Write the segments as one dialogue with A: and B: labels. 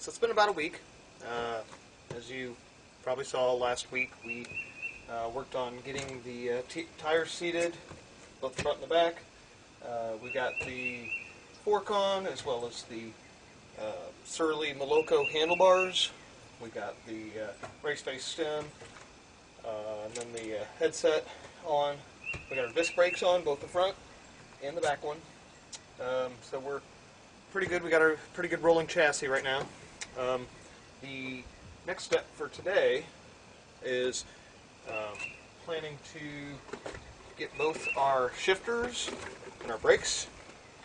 A: So it's been about a week. As you probably saw last week, we worked on getting the tires seated, both the front and the back. We got the fork on, as well as the Surly Moloko handlebars. We got the race face stem, and then the headset on. We got our disc brakes on, both the front and the back one. So we're pretty good. We got our pretty good rolling chassis right now. The next step for today is planning to get both our shifters and our brakes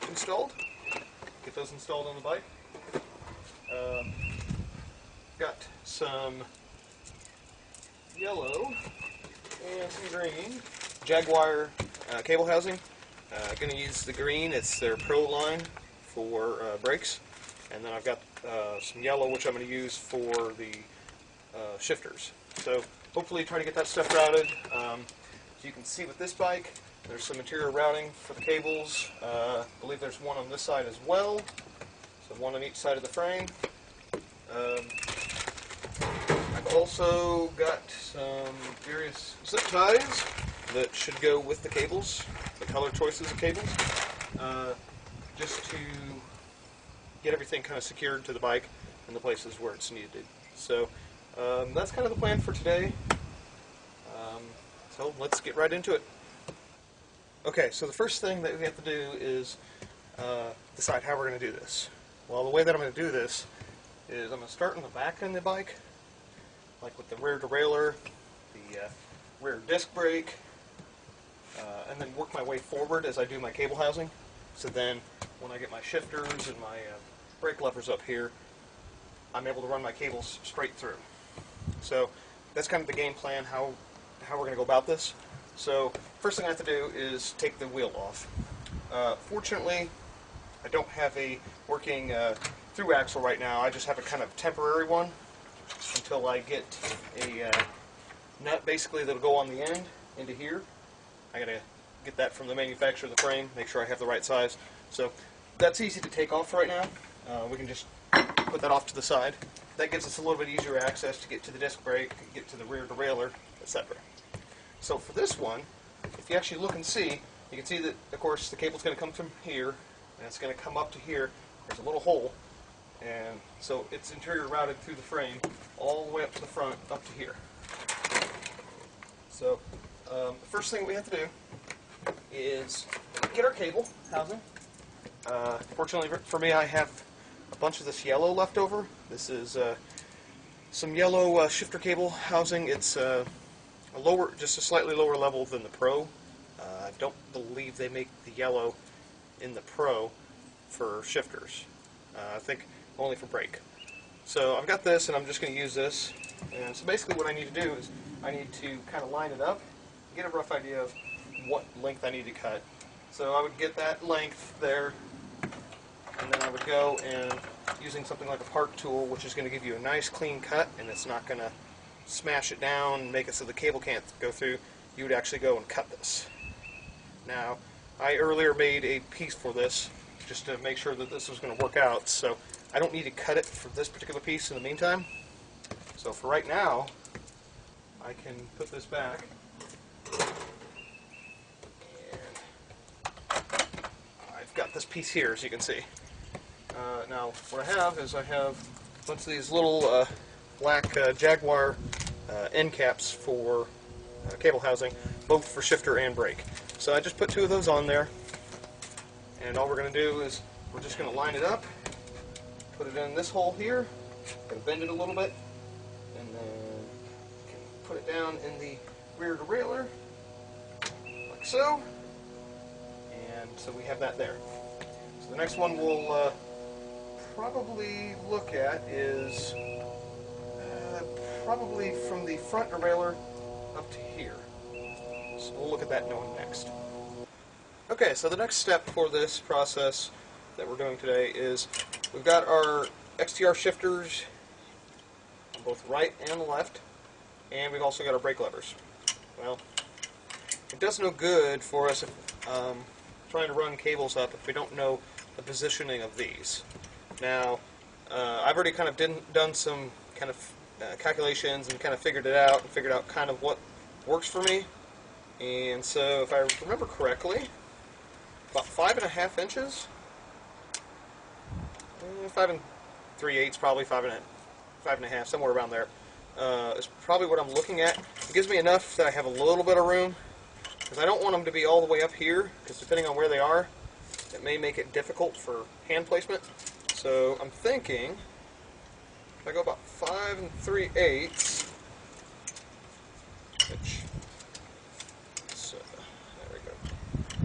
A: installed. Get those installed on the bike. Got some yellow and some green Jaguar cable housing. Going to use the green. It's their Pro line for brakes, and then I've got some yellow, which I'm going to use for the shifters. So hopefully try to get that stuff routed. So you can see with this bike, there's some interior routing for the cables. I believe there's one on this side as well. So one on each side of the frame. I've also got some various zip ties that should go with the cables, the color choices of cables, just to get everything kind of secured to the bike in the places where it's needed. So that's kind of the plan for today. So let's get right into it. Okay, so the first thing that we have to do is decide how we're going to do this. Well, the way that I'm going to do this is I'm going to start in the back of the bike, like with the rear derailleur, the rear disc brake, and then work my way forward as I do my cable housing. So then when I get my shifters and my brake levers up here, I'm able to run my cables straight through. So that's kind of the game plan, how we're going to go about this. So first thing I have to do is take the wheel off. Fortunately, I don't have a working through axle right now. I just have a kind of temporary one until I get a nut basically that'll go on the end into here. I gotta get that from the manufacturer of the frame, make sure I have the right size. So that's easy to take off right now. We can just put that off to the side. That gives us a little bit easier access to get to the disc brake, get to the rear derailleur, etc. So for this one, if you actually look and see, you can see that, of course, the cable's going to come from here, and it's going to come up to here. There's a little hole, and so it's interior routed through the frame all the way up to the front, up to here. So the first thing we have to do is get our cable housing. Fortunately for me, I have a bunch of this yellow left over. This is some yellow shifter cable housing. It's just a slightly lower level than the Pro. I don't believe they make the yellow in the Pro for shifters. I think only for brake. So I've got this, and I'm just going to use this. And so basically what I need to do is I need to kind of line it up, get a rough idea of what length I need to cut. So I would get that length there, and then I would go and using something like a park tool, which is going to give you a nice clean cut, and it's not going to smash it down and make it so the cable can't go through. You would actually go and cut this. Now, I earlier made a piece for this just to make sure that this was going to work out, so I don't need to cut it for this particular piece in the meantime. So for right now, I can put this back, and I've got this piece here, as you can see. Now, what I have is I have a bunch of these little black Jaguar end caps for cable housing, both for shifter and brake. So I just put two of those on there, and all we're going to do is we're just going to line it up, put it in this hole here, going to bend it a little bit, and then put it down in the rear derailleur, like so, and so we have that there. So the next one we'll probably look at is probably from the front derailleur up to here. So we'll look at that one next. Okay, so the next step for this process that we're doing today is we've got our XTR shifters on both right and left, and we've also got our brake levers. Well, it does no good for us if, trying to run cables up if we don't know the positioning of these. Now, I've already kind of done some kind of calculations and kind of figured it out and figured out kind of what works for me. And so if I remember correctly, about 5.5 inches, 5 3/8, probably 5.5, somewhere around there, is probably what I'm looking at. It gives me enough that I have a little bit of room, because I don't want them to be all the way up here, because depending on where they are, it may make it difficult for hand placement. So I'm thinking, if I go about 5 3/8, which, there we go.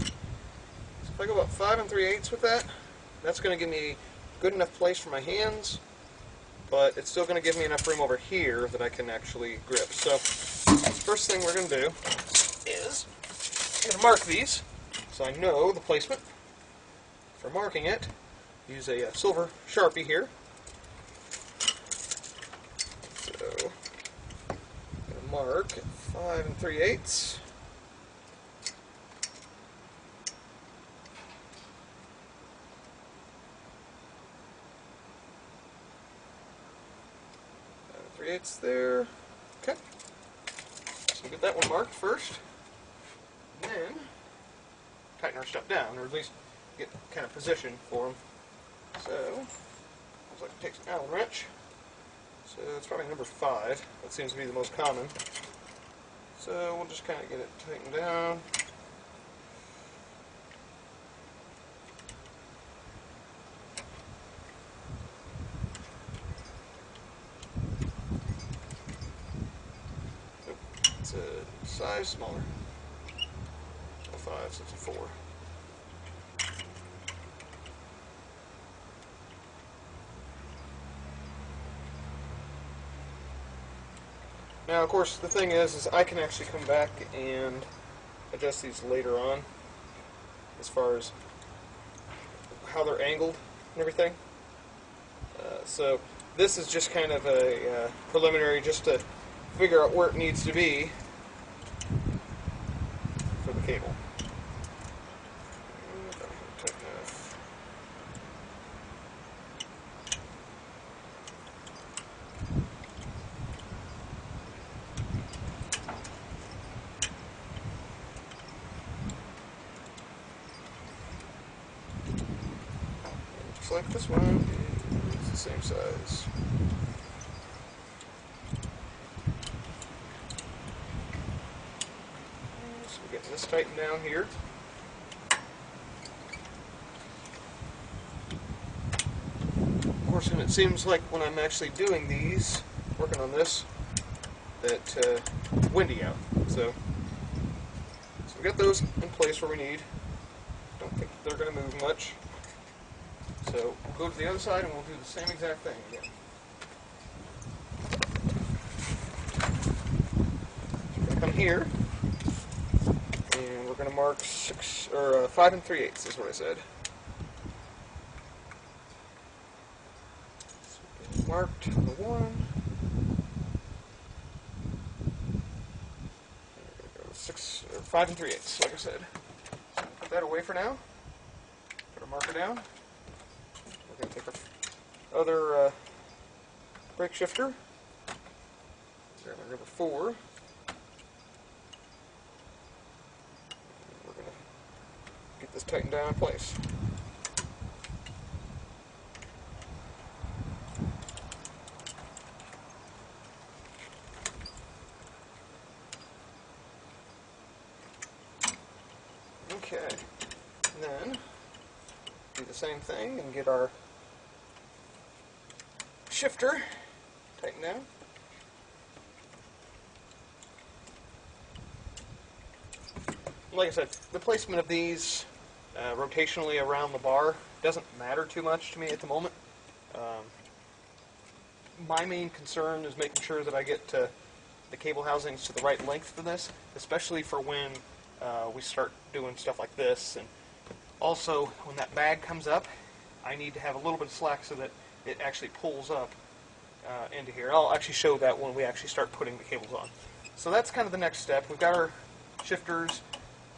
A: So if I go about 5 3/8 with that, that's going to give me good enough place for my hands, but it's still going to give me enough room over here that I can actually grip. So the first thing we're going to do is I'm going to mark these so I know the placement. For marking it, use a silver Sharpie here. So I'm going to mark at 5 3/8. It's there. Okay. So get that one marked first. And then tighten our stuff down, or at least get kind of position for them. So looks like it takes an Allen wrench. So it's probably number 5. That seems to be the most common. So we'll just kind of get it tightened down. It's a size smaller. A 5, so it's a 4. Now, of course, the thing is I can actually come back and adjust these later on, as far as how they're angled and everything. So this is just kind of a preliminary, just to figure out where it needs to be for the cable. Just like this one, it's the same size. So we're getting this tightened down here. Of course, and it seems like when I'm actually doing these, working on this, that windy out. So we got those in place where we need. Don't think they're going to move much. So we'll go to the other side and we'll do the same exact thing again. So we're going to come here, and we're going to mark 5 3/8 is what I said. So marked the 1. 5 3/8, like I said. So put that away for now. Put our marker down. We're going to take our other brake shifter. Grab our number 4. We're going to get this tightened down in place. Okay, and then do the same thing and get our shifter tightened down. Like I said, the placement of these rotationally around the bar doesn't matter too much to me at the moment. My main concern is making sure that I get the cable housings to the right length for this, especially for when we start doing stuff like this. And also, when that bag comes up, I need to have a little bit of slack so that it actually pulls up into here. I'll actually show that when we actually start putting the cables on. So that's kind of the next step. We've got our shifters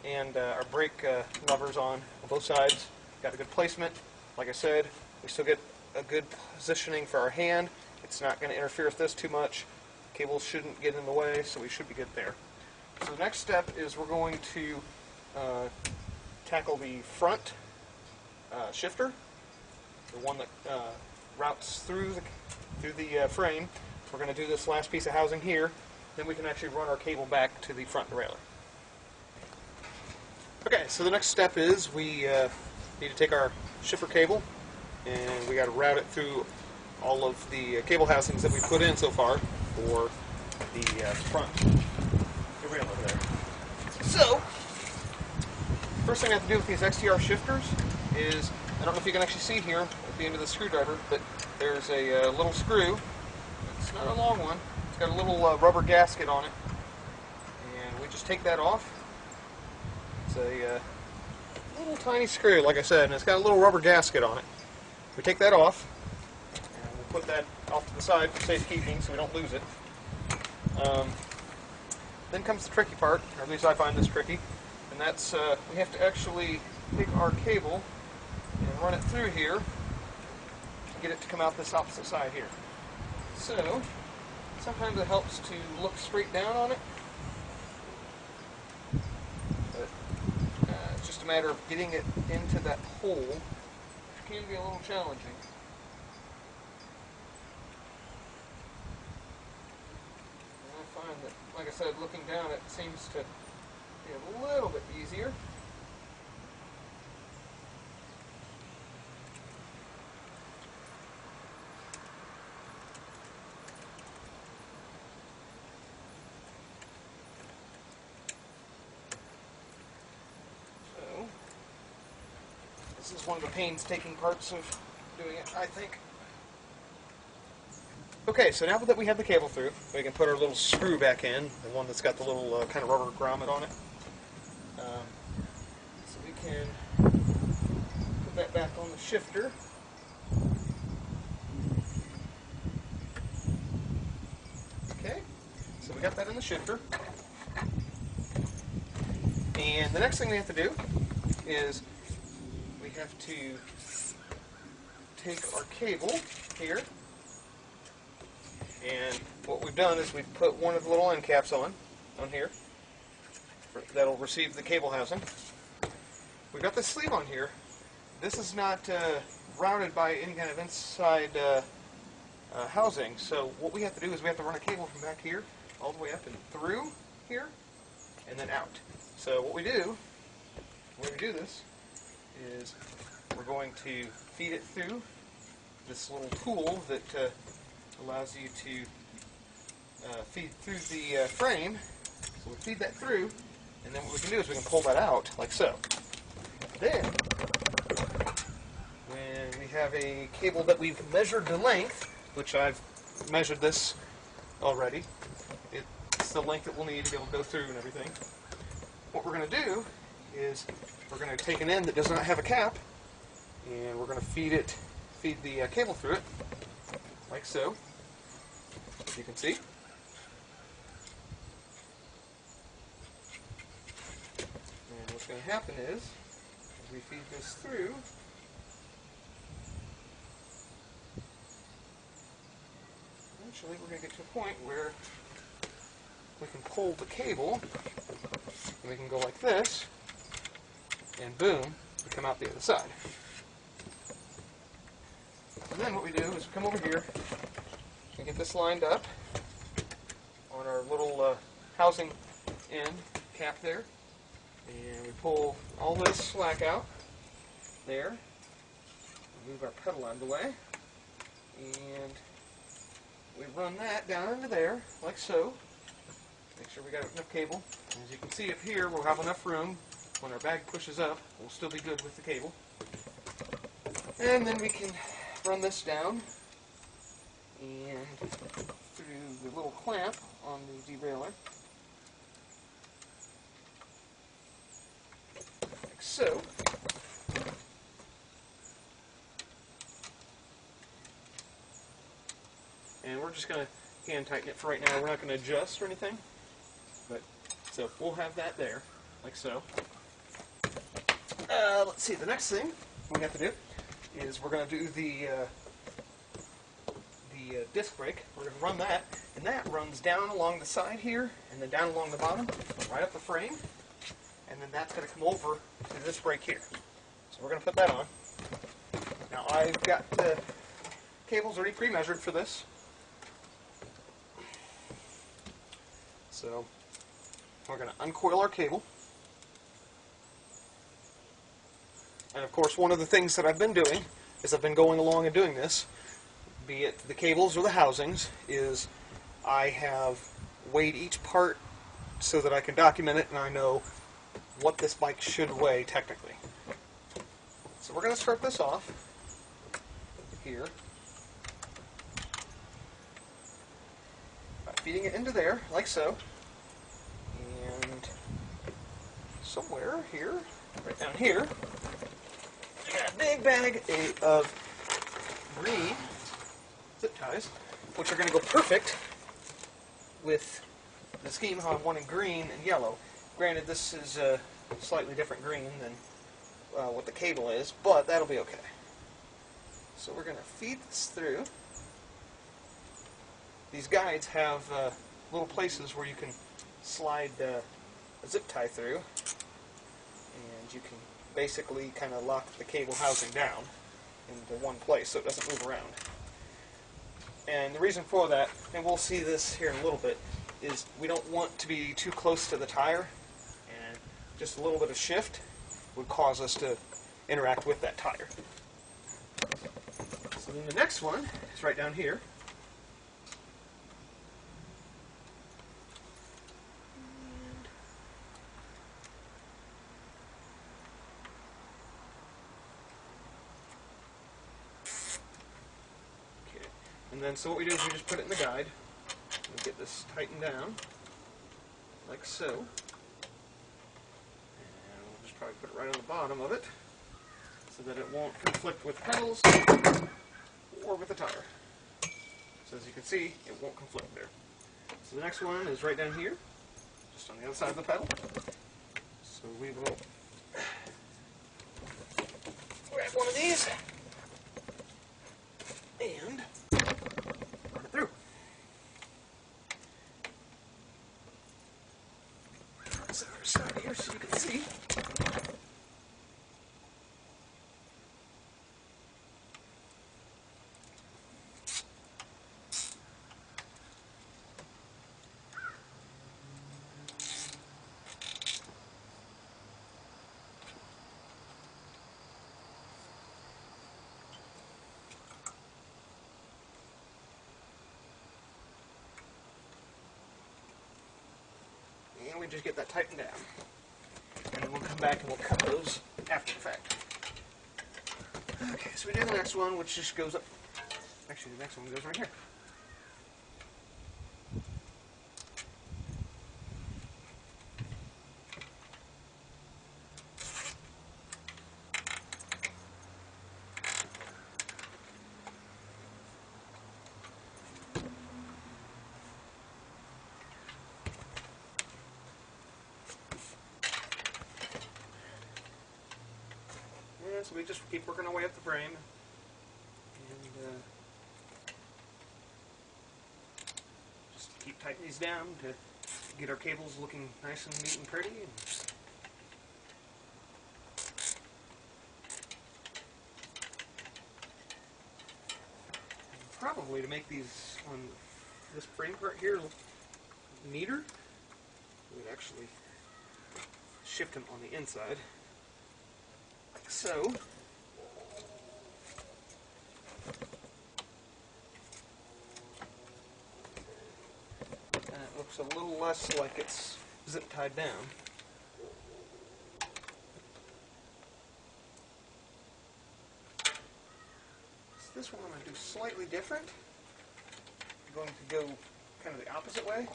A: and our brake levers on both sides. Got a good placement. Like I said, we still get a good positioning for our hand. It's not going to interfere with this too much. Cables shouldn't get in the way, so we should be good there. So the next step is we're going to tackle the front shifter, the one that routes through the frame. We're going to do this last piece of housing here, then we can actually run our cable back to the front derailleur. Okay, so the next step is we need to take our shifter cable and we got to route it through all of the cable housings that we put in so far for the front derailleur there. So, first thing I have to do with these XTR shifters is, I don't know if you can actually see here at the end of the screwdriver, but there's a little screw. It's not a long one. It's got a little rubber gasket on it, and we just take that off. It's a little tiny screw, like I said, and it's got a little rubber gasket on it. We take that off, and we'll put that off to the side for safekeeping so we don't lose it. Then comes the tricky part, or at least I find this tricky, and that's we have to actually take our cable and run it through here to get it to come out this opposite side here. So, sometimes it helps to look straight down on it, but it's just a matter of getting it into that hole, which can be a little challenging. And I find that, like I said, looking down it seems to be a little bit easier. This is one of the painstaking parts of doing it, I think. Okay, so now that we have the cable through, we can put our little screw back in, the one that's got the little kind of rubber grommet on it. So we can put that back on the shifter. Okay, so we got that in the shifter. And the next thing we have to do is we have to take our cable here, and what we've done is we've put one of the little end caps on here that'll receive the cable housing. We've got this sleeve on here. This is not routed by any kind of inside housing, so what we have to do is we have to run a cable from back here all the way up and through here and then out. So what we do when we do this is we're going to feed it through this little tool that allows you to feed through the frame. So we feed that through, and then what we can do is we can pull that out like so. Then, when we have a cable that we've measured the length, which I've measured this already, it's the length that we'll need to be able to go through and everything. What we're going to do is we're going to take an end that does not have a cap, and we're going to feed the cable through it, like so, as you can see. And what's going to happen is, as we feed this through, eventually we're going to get to a point where we can pull the cable, and we can go like this, and boom, we come out the other side. And then what we do is we come over here and get this lined up on our little housing end cap there, and we pull all this slack out there, move our pedal out of the way, and we run that down into there like so. Make sure we got enough cable. And as you can see up here, we'll have enough room. When our bag pushes up, we'll still be good with the cable. And then we can run this down and through the little clamp on the derailleur, like so. And we're just going to hand tighten it for right now. We're not going to adjust or anything. But so we'll have that there, like so. Let's see, the next thing we have to do is we're going to do the disc brake. We're going to run that, and that runs down along the side here, and then down along the bottom, right up the frame, and then that's going to come over to this brake here. So we're going to put that on. Now I've got cables already pre-measured for this. So we're going to uncoil our cable. And of course, one of the things that I've been doing is I've been going along and doing this, be it the cables or the housings, is I have weighed each part so that I can document it and I know what this bike should weigh technically. So we're going to start this off here by feeding it into there, like so, and somewhere here, right down here, I got a big bag of green zip ties, which are going to go perfect with the scheme how I'm wanting green and yellow. Granted, this is a slightly different green than what the cable is, but that'll be okay. So we're going to feed this through. These guides have little places where you can slide a zip tie through, and you can basically kind of lock the cable housing down into one place so it doesn't move around. And the reason for that, and we'll see this here in a little bit, is we don't want to be too close to the tire, and just a little bit of shift would cause us to interact with that tire. So then the next one is right down here. Okay. And then so what we do is we just put it in the guide and get this tightened down like so. Probably put it right on the bottom of it so that it won't conflict with pedals or with the tire. So as you can see, it won't conflict there. So the next one is right down here, just on the other side of the pedal. So we will grab one of these and run it through. So I'll start here so you can see. And we just get that tightened down. And then we'll come back and we'll cut those after the fact. Okay, so we do the next one, which just goes up. Actually, the next one goes right here. So we just keep working our way up the frame, and just keep tightening these down to get our cables looking nice and neat and pretty. And probably to make these on this frame part here look neater, we would actually shift them on the inside. So, and it looks a little less like it's zip tied down. So this one I'm going to do slightly different. I'm going to go kind of the opposite way.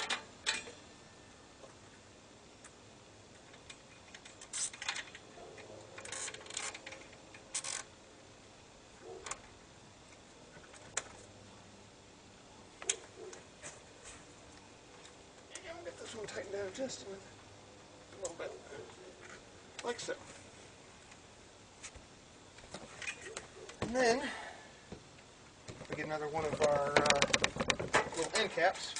A: This one tighten down just a little bit, like so. And then we get another one of our little end caps.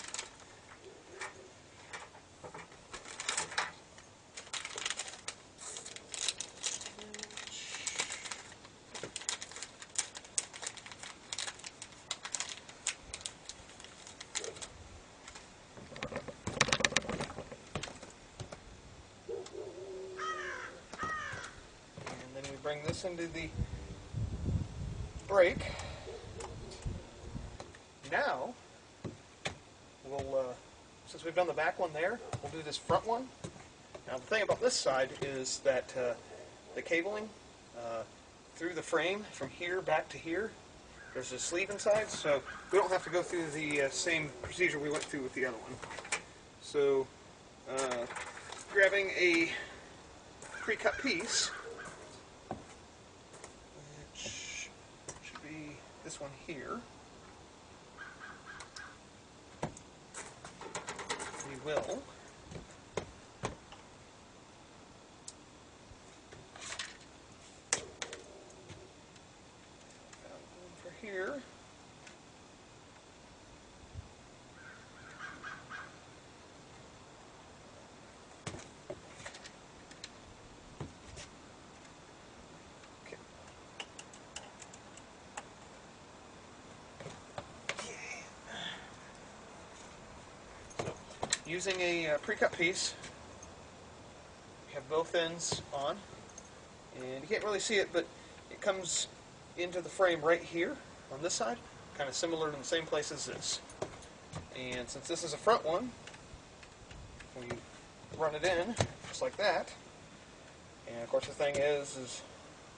A: Bring this into the brake. Now, we'll, since we've done the back one there, we'll do this front one. Now the thing about this side is that the cabling through the frame from here back to here, there's a sleeve inside, so we don't have to go through the same procedure we went through with the other one. So, grabbing a pre-cut piece, this one here, we will for here. Using a pre-cut piece, you have both ends on, and you can't really see it, but it comes into the frame right here on this side, kind of similar in the same place as this. And since this is a front one, we run it in just like that. And of course the thing is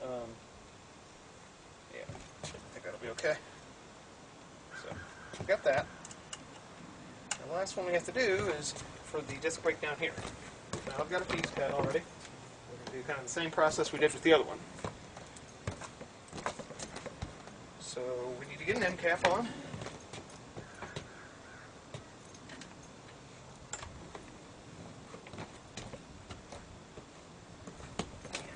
A: yeah, I think that'll be okay. So, we got that. And the last one we have to do is for the disc brake down here. Now I've got a piece cut already. We're going to do kind of the same process we did with the other one. So we need to get an end cap on. And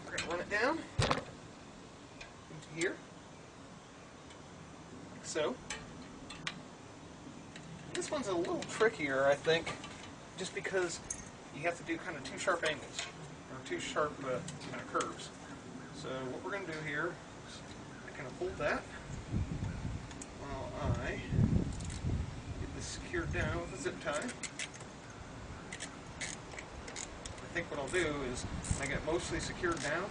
A: we're going to run it down into here, like so. This one's a little trickier, I think, just because you have to do kind of two sharp angles, or two sharp kind of curves. So what we're going to do here is I kind of hold that while I get this secured down with a zip tie. I think what I'll do is I get mostly secured down.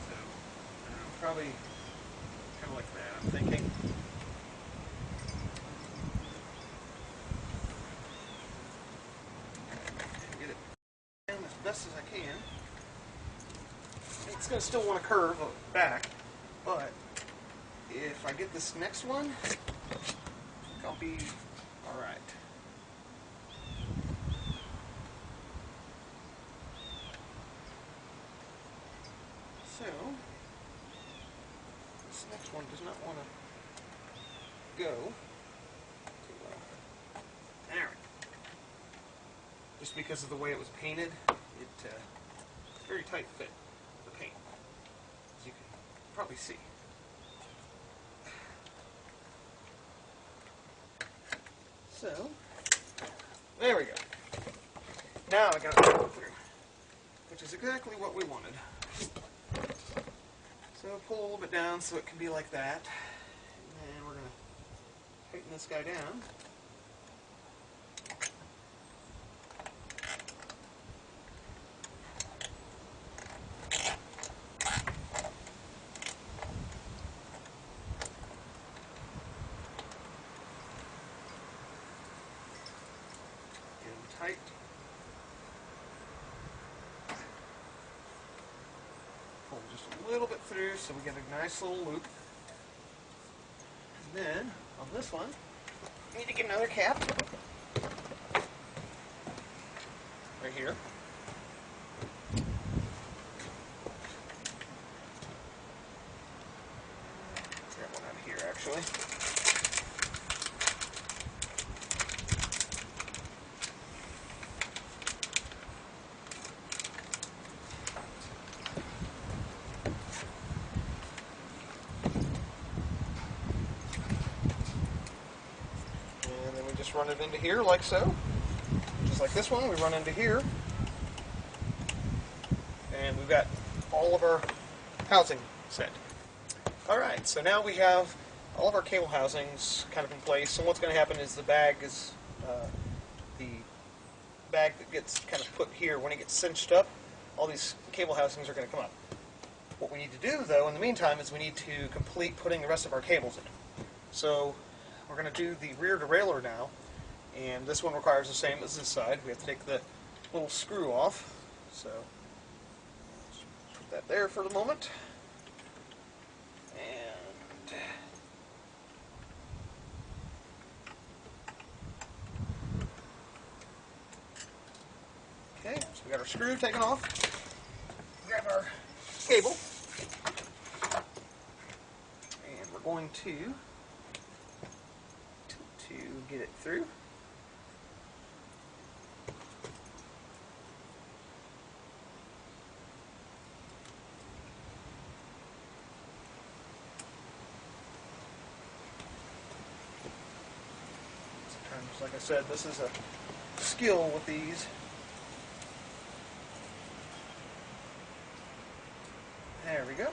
A: So probably kind of like that, I'm thinking. Best as I can. It's going to still want to curve back, but if I get this next one, I think I'll be alright. So, this next one does not want to go too well. There we go. Just because of the way it was painted, it's very tight fit, the paint, as you can probably see. So, there we go. Now I got it through, which is exactly what we wanted. So pull a little bit down so it can be like that, and we're going to tighten this guy down. Tight. Pull just a little bit through so we get a nice little loop. And then on this one, we need to get another cap right here. Let's grab one out of here actually. just run it into here like so. Just like this one, we run into here. And we've got all of our housing set. Alright, so now we have all of our cable housings kind of in place. And what's going to happen is the bag that gets kind of put here, when it gets cinched up, all these cable housings are going to come up. What we need to do, though, in the meantime, is we need to complete putting the rest of our cables in. So we're going to do the rear derailleur now, and this one requires the same as this side. We have to take the little screw off. So let's put that there for the moment. And okay, so we got our screw taken off. Grab our cable, and we're going to get it through. Sometimes, like I said, this is a skill with these. There we go.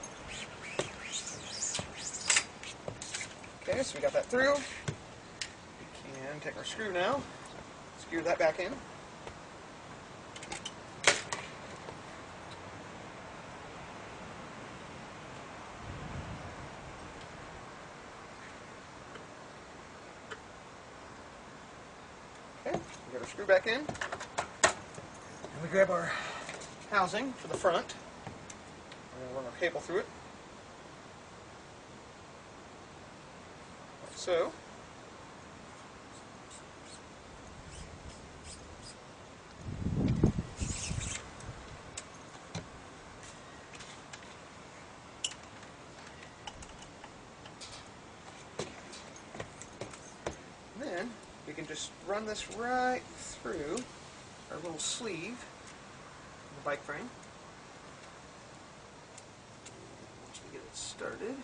A: Okay, so we got that through. We can take our screw now, screw that back in. Okay, we got our screw back in. And we grab our housing for the front. We're going to run our cable through it. Like so. And then we can just run this right through our little sleeve in the bike frame. Get it started.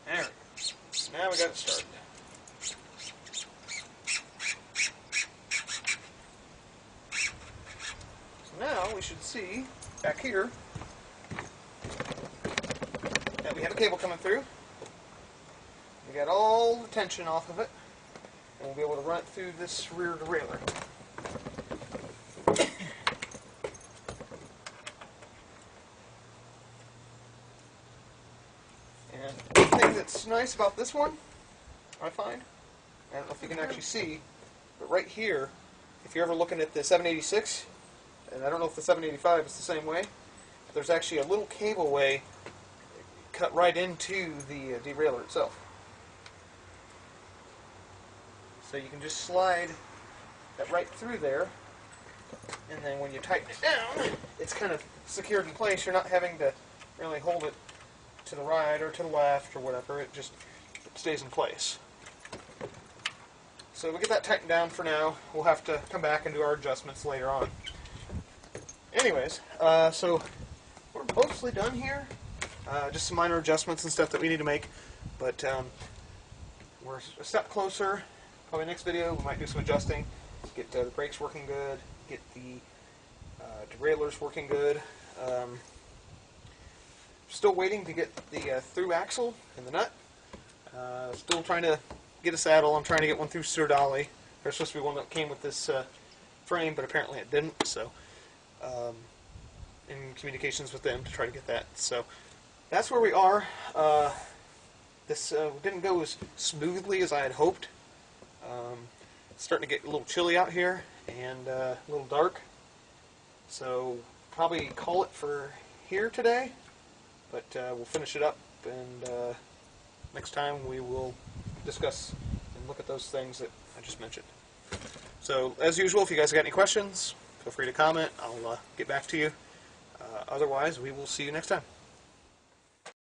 A: There we go. Now we got it started. So now we should see back here that we have a cable coming through. We got all the tension off of it, and we'll be able to run it through this rear derailleur. And the thing that's nice about this one, I find, I don't know if you can actually see, but right here, if you're ever looking at the 786, and I don't know if the 785 is the same way, but there's actually a little cableway cut right into the derailleur itself. So you can just slide that right through there, and then when you tighten it down, it's kind of secured in place. You're not having to really hold it to the right or to the left or whatever. It stays in place. So we get that tightened down for now. We'll have to come back and do our adjustments later on. Anyways, so we're mostly done here. Just some minor adjustments and stuff that we need to make, but we're a step closer. Probably next video we might do some adjusting, get the brakes working good, get the derailleurs working good. Still waiting to get the through axle and the nut. Still trying to get a saddle. I'm trying to get one through Serdali. There's supposed to be one that came with this frame, but apparently it didn't. So in communications with them to try to get that. So that's where we are. This didn't go as smoothly as I had hoped. It's starting to get a little chilly out here and a little dark. So probably call it for here today. But we'll finish it up, and next time we will discuss and look at those things that I just mentioned. So, as usual, if you guys got any questions, feel free to comment. I'll get back to you. Otherwise, we will see you next time.